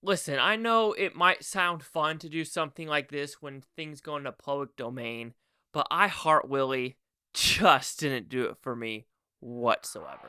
Listen, I know it might sound fun to do something like this when things go into public domain, but I Heart Willie just didn't do it for me whatsoever.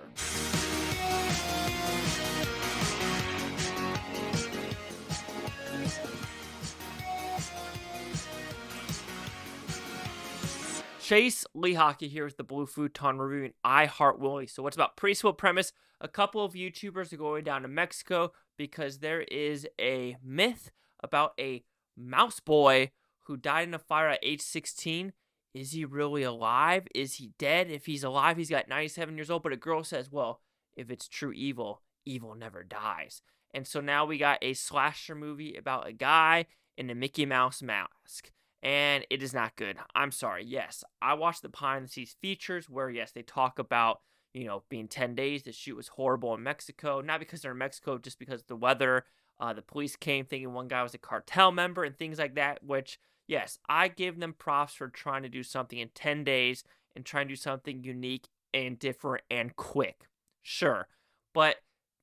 Chase Lee Hockey here with the Blue Futon reviewing I Heart Willie. So what's about pretty simple premise? A couple of YouTubers are going down to Mexico because there is a myth about a mouse boy who died in a fire at age 16. Is he really alive? Is he dead? If he's alive, he's got 97 years old. But a girl says, well, if it's true evil, evil never dies. And so now we got a slasher movie about a guy in a Mickey Mouse mask. And it is not good. I'm sorry. Yes, I watched the behind the scenes features where, yes, they talk about, being 10 days. The shoot was horrible in Mexico. Not because they're in Mexico, just because of the weather. The police came thinking one guy was a cartel member and things like that, which, yes, I give them props for trying to do something in 10 days and trying to do something unique and different and quick. Sure. But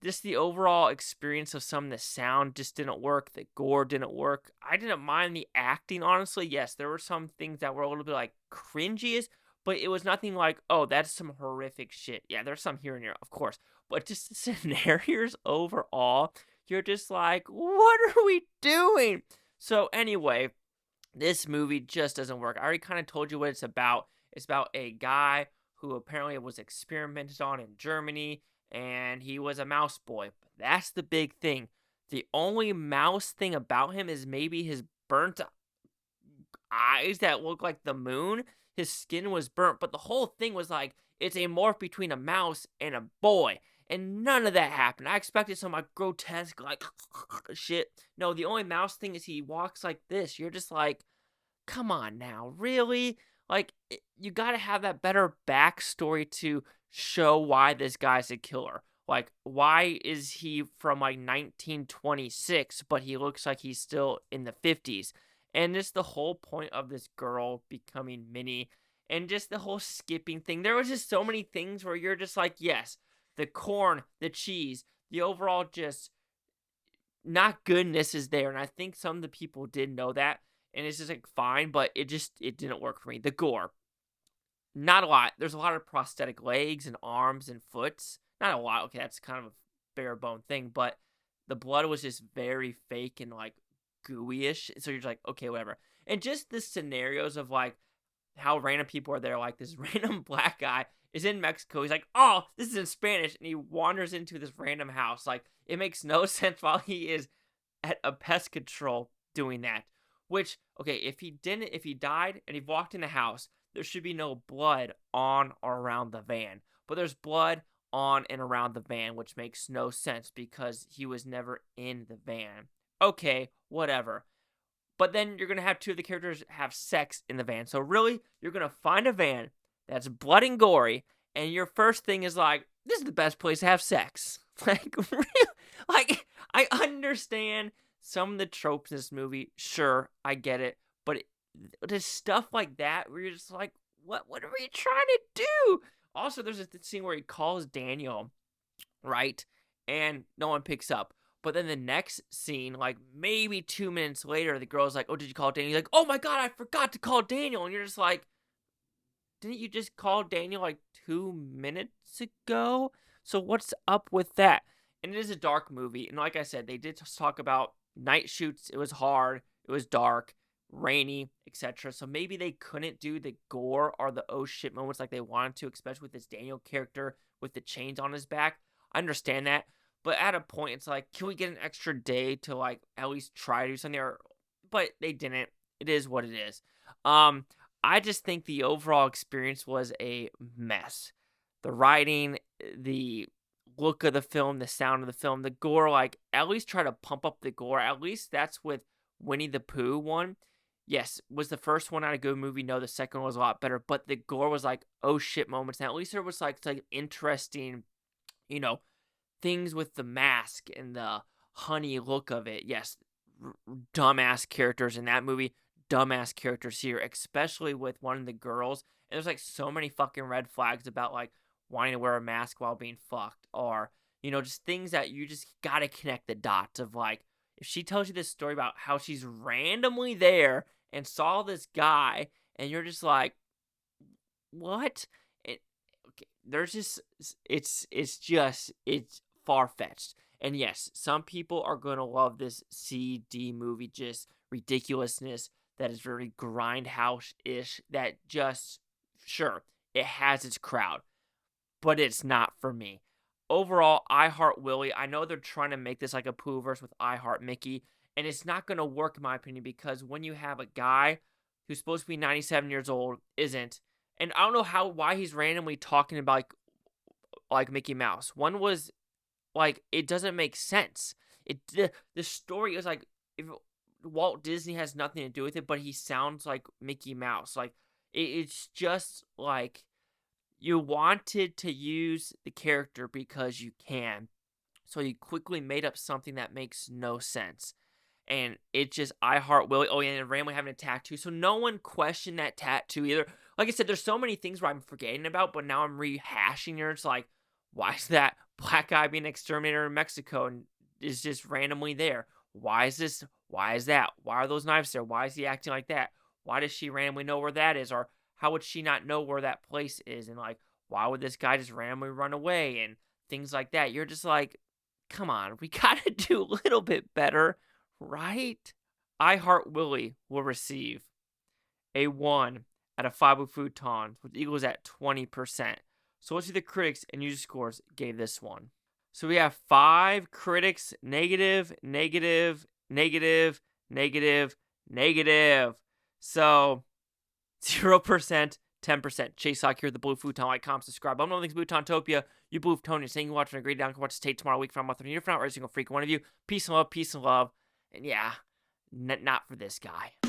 just the overall experience of some of the sound just didn't work. The gore didn't work. I didn't mind the acting, honestly. Yes, there were some things that were a little bit like cringiest, but it was nothing like, oh, that's some horrific shit. Yeah, there's some here and there, of course. But just the scenarios overall, you're just like, what are we doing? So anyway, this movie just doesn't work. I already kind of told you what it's about. It's about a guy who apparently was experimented on in Germany, and he was a mouse boy. But that's the big thing. The only mouse thing about him is maybe his burnt eyes that look like the moon. His skin was burnt, but the whole thing was like it's a morph between a mouse and a boy. And none of that happened. I expected some like grotesque like shit. No, the only mouse thing is he walks like this. You're just like, come on now, really? Like, you gotta have that better backstory to show why this guy's a killer. Like, why is he from like 1926, but he looks like he's still in the 50s? And just the whole point of this girl becoming Minnie and just the whole skipping thing. There was just so many things where you're just like, yes, the corn, the cheese, the overall just not goodness is there. And I think some of the people did know that. And it's just like fine, but it didn't work for me. The gore, not a lot. There's a lot of prosthetic legs and arms and foots. Not a lot. Okay, that's kind of a bare bone thing, but the blood was just very fake and like gooey-ish. So you're just like, okay, whatever. And just the scenarios of like how random people are there. Like this random black guy is in Mexico. He's like, oh, this is in Spanish, and he wanders into this random house. Like it makes no sense while he is at a pest control doing that. Which, okay, if he died and he walked in the house, there should be no blood on or around the van. But there's blood on and around the van, which makes no sense because he was never in the van. Okay, whatever. But then you're going to have two of the characters have sex in the van. So really, you're going to find a van that's blood and gory, and your first thing is like, this is the best place to have sex. Like, really? Like, I understand some of the tropes in this movie, sure, I get it. But there's stuff like that where you're just like, what are we trying to do? Also, there's a scene where he calls Daniel, right? And no one picks up. But then the next scene, like maybe 2 minutes later, the girl's like, oh, did you call Daniel? He's like, oh my God, I forgot to call Daniel. And you're just like, didn't you just call Daniel like 2 minutes ago? So what's up with that? And it is a dark movie. And like I said, they did talk about night shoots. It was hard. It was dark, rainy, etc. So maybe they couldn't do the gore or the oh shit moments like they wanted to, especially with this Daniel character with the chains on his back. I understand that. But at a point, it's like, can we get an extra day to like at least try to do something? But they didn't. It is what it is. I just think the overall experience was a mess. The writing, the look of the film, the sound of the film, the gore, like at least try to pump up the gore. At least that's with Winnie the Pooh one. Yes, was the first one not a good movie? No, the second one was a lot better. But the gore was like, oh shit moments. And at least there was like interesting, things with the mask and the honey look of it. Yes, dumbass characters in that movie, dumbass characters here, especially with one of the girls. And there's like so many fucking red flags about like wanting to wear a mask while being fucked, or just things that you just gotta connect the dots of like, if she tells you this story about how she's randomly there and saw this guy, and you're just like, what? It, okay, there's just it's far fetched. And yes, some people are gonna love this CD movie, just ridiculousness that is very grindhouse ish. That just sure it has its crowd, but it's not for me. Overall, I Heart Willie. I know they're trying to make this like a Poohverse with I Heart Mickey, and it's not going to work in my opinion because when you have a guy who's supposed to be 97 years old, isn't, and I don't know why he's randomly talking about like Mickey Mouse. One was like it doesn't make sense. The story is like if Walt Disney has nothing to do with it, but he sounds like Mickey Mouse. Like it's just like you wanted to use the character because you can. So you quickly made up something that makes no sense. And it just, I Heart Willie. Oh, yeah, and randomly having a tattoo. So no one questioned that tattoo either. Like I said, there's so many things where I'm forgetting about, but now I'm rehashing it. It's like, why is that black guy being an exterminator in Mexico and is just randomly there? Why is this? Why is that? Why are those knives there? Why is he acting like that? Why does she randomly know where that is? Or how would she not know where that place is? And like, why would this guy just randomly run away? And things like that. You're just like, come on, we gotta do a little bit better, right? I Heart Willie will receive a 1 out of 5 with Futons, which equals at 20%. So let's see the critics and user scores gave this one. So we have 5 critics, negative, negative, negative, negative, negative. So 0%, 10%. Chase Sock here at the Blue Futon. Like, comment, subscribe. I'm Nothing's Bhutontopia. You Blue Futonians. Saying you watching a great down. Can watch this tape tomorrow week from a month. You're from every single freak one of you. Peace and love, peace and love. And yeah, not for this guy.